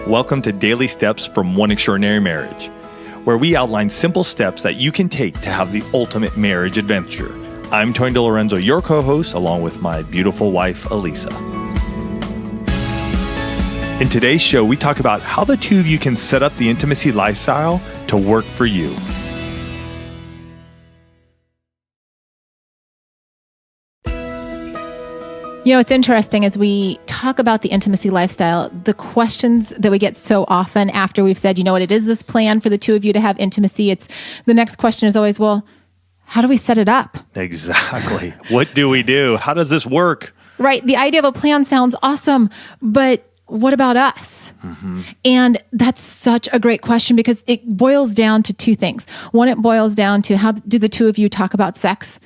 Welcome to Daily Steps from One Extraordinary Marriage, where we outline simple steps that you can take to have the ultimate marriage adventure. I'm Tony DeLorenzo, your co-host, along with my beautiful wife, Elisa. In today's show, we talk about how the two of you can set up the intimacy lifestyle to work for you. You know, it's interesting as we talk about the intimacy lifestyle, the questions that we get so often after we've said, you know what, it is this plan for the two of you to have intimacy. It's the next question is always, well, how do we set it up? Exactly. What do we do? How does this work? Right. The idea of a plan sounds awesome, but what about us? Mm-hmm. And that's such a great question because it boils down to two things. One, it boils down to how do the two of you talk about sex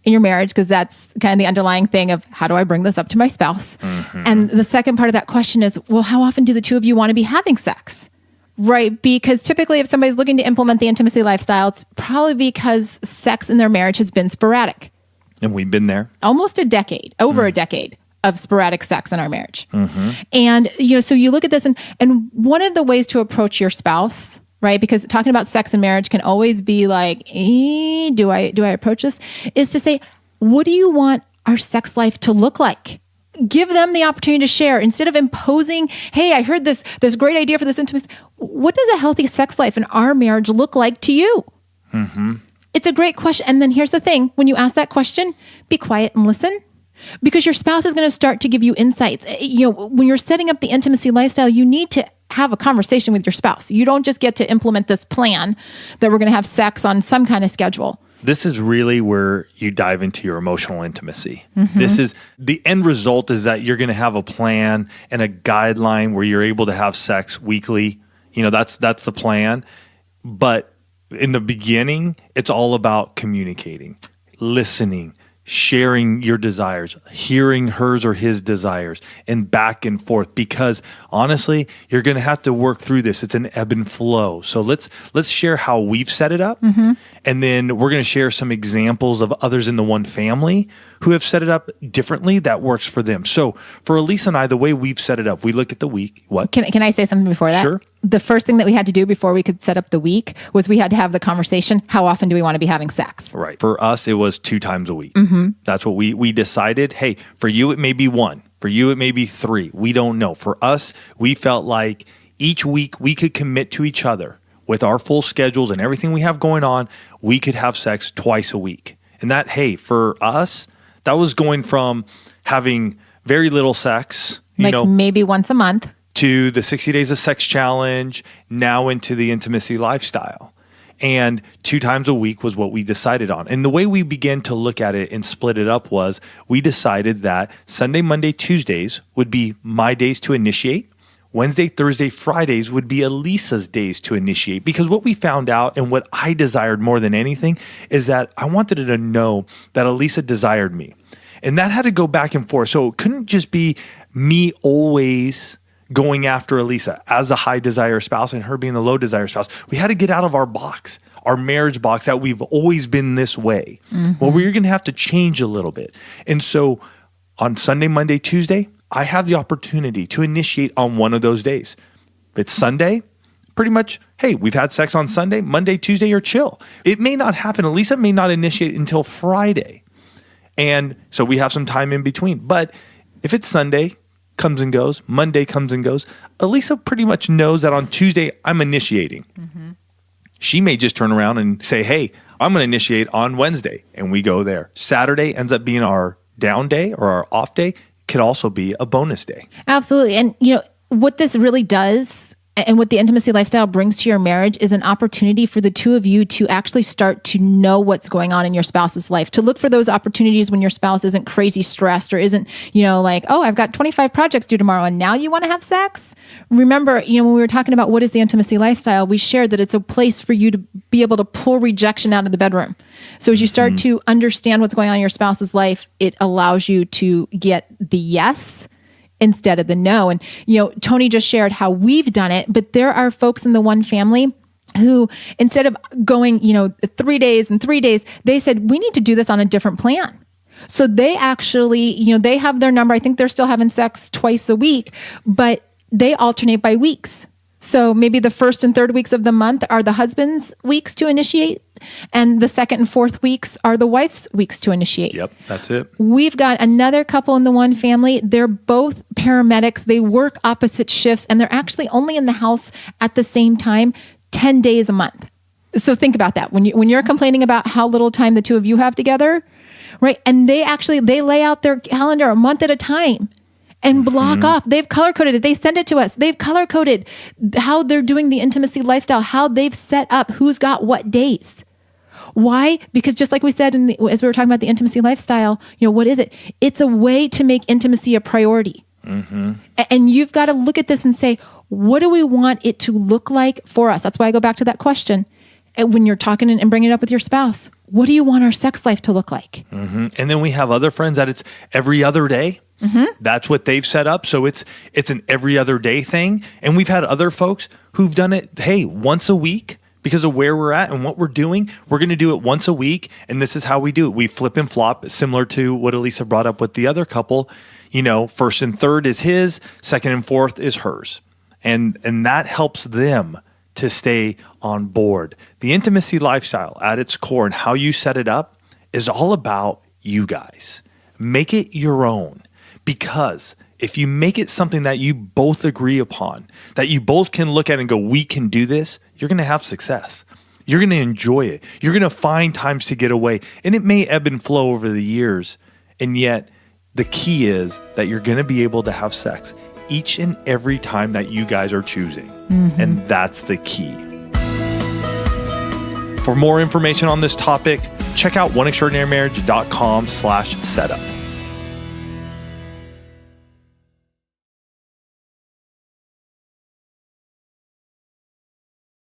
in your marriage, because that's kind of the underlying thing of how do I bring this up to my spouse? Mm-hmm. And the second part of that question is, well, how often do the two of you want to be having sex? Right? Because typically if somebody's looking to implement the intimacy lifestyle, it's probably because sex in their marriage has been sporadic. And we've been there. Almost a decade, over a decade of sporadic sex in our marriage. Mm-hmm. And, you know, so you look at this and one of the ways to approach your spouse, right? Because talking about sex and marriage can always be like, do I approach this? Is to say, what do you want our sex life to look like? Give them the opportunity to share instead of imposing, hey, I heard this great idea for this intimacy. What does a healthy sex life in our marriage look like to you? Mm-hmm. It's a great question. And then here's the thing. When you ask that question, be quiet and listen. Because your spouse is going to start to give you insights. You know, when you're setting up the intimacy lifestyle, you need to have a conversation with your spouse. You don't just get to implement this plan that we're going to have sex on some kind of schedule. This is really where you dive into your emotional intimacy. Mm-hmm. This is the end result is that you're going to have a plan and a guideline where you're able to have sex weekly. You know, that's the plan. But in the beginning, it's all about communicating, listening, sharing your desires, hearing hers or his desires, and back and forth. Because honestly, you're going to have to work through this. It's an ebb and flow. So let's share how we've set it up, and then we're going to share some examples of others in the one family who have set it up differently that works for them. So for Elisa and I, the way we've set it up, we look at the week. What? Can I say something before that? Sure. The first thing that we had to do before we could set up the week was we had to have the conversation, how often do we want to be having sex? Right. For us, it was 2 times a week. Mm-hmm. That's what we decided. Hey, for you, it may be 1. For you, it may be 3. We don't know. For us, we felt like each week we could commit to each other with our full schedules and everything we have going on, we could have sex twice a week. And that, hey, for us, that was going from having very little sex, maybe once a month, to the 60 Days of Sex Challenge, now into the intimacy lifestyle. And 2 times a week was what we decided on. And the way we began to look at it and split it up was we decided that Sunday, Monday, Tuesdays would be my days to initiate. Wednesday, Thursday, Fridays would be Elisa's days to initiate. Because what we found out and what I desired more than anything is that I wanted her to know that Elisa desired me. And that had to go back and forth. So it couldn't just be me always going after Elisa as a high desire spouse and her being the low desire spouse. We had to get out of our box, our marriage box that we've always been this way. Mm-hmm. Well, we're going to have to change a little bit. And so on Sunday, Monday, Tuesday, I have the opportunity to initiate on one of those days. If it's Sunday, pretty much, hey, we've had sex on Sunday, Monday, Tuesday, or chill. It may not happen. Elisa may not initiate until Friday. And so we have some time in between. But if it's Sunday, comes and goes, Monday comes and goes, Elisa pretty much knows that on Tuesday, I'm initiating. Mm-hmm. She may just turn around and say, hey, I'm going to initiate on Wednesday, and we go there. Saturday ends up being our down day or our off day. Could also be a bonus day. Absolutely. And you know, what this really does and what the intimacy lifestyle brings to your marriage is an opportunity for the two of you to actually start to know what's going on in your spouse's life, to look for those opportunities when your spouse isn't crazy stressed or isn't, like, oh, I've got 25 projects due tomorrow and now you want to have sex? Remember, when we were talking about what is the intimacy lifestyle, we shared that it's a place for you to be able to pull rejection out of the bedroom. So as you start to understand what's going on in your spouse's life, it allows you to get the yes instead of the no. And, Tony just shared how we've done it, but there are folks in the one family who, instead of going, 3 days and 3 days, they said, we need to do this on a different plan. So they actually, they have their number. I think they're still having sex twice a week, but they alternate by weeks. So maybe the first and third weeks of the month are the husband's weeks to initiate, and the second and fourth weeks are the wife's weeks to initiate. Yep, that's it. We've got another couple in the one family. They're both paramedics. They work opposite shifts, and they're actually only in the house at the same time 10 days a month. So think about that. When you're complaining about how little time the two of you have together, right? And they lay out their calendar a month at a time and block off. They've color-coded it. They send it to us. They've color-coded how they're doing the intimacy lifestyle, how they've set up who's got what days. Why? Because just like we said as we were talking about the intimacy lifestyle, what is it? It's a way to make intimacy a priority. And you've got to look at this and say, what do we want it to look like for us? That's why I go back to that question. And when you're talking and bringing it up with your spouse, what do you want our sex life to look like? And then we have other friends that it's every other day. That's what they've set up. So it's an every other day thing. And we've had other folks who've done it, hey, once a week. Because of where we're at and what we're doing, we're going to do it once a week. And this is how we do it. We flip and flop, similar to what Elisa brought up with the other couple. First and third is his, second and fourth is hers. And that helps them to stay on board. The intimacy lifestyle at its core and how you set it up is all about you guys. Make it your own, because if you make it something that you both agree upon, that you both can look at and go, we can do this, you're going to have success. You're going to enjoy it. You're going to find times to get away. And it may ebb and flow over the years. And yet the key is that you're going to be able to have sex each and every time that you guys are choosing. And that's the key. For more information on this topic, check out oneextraordinarymarriage.com/setup.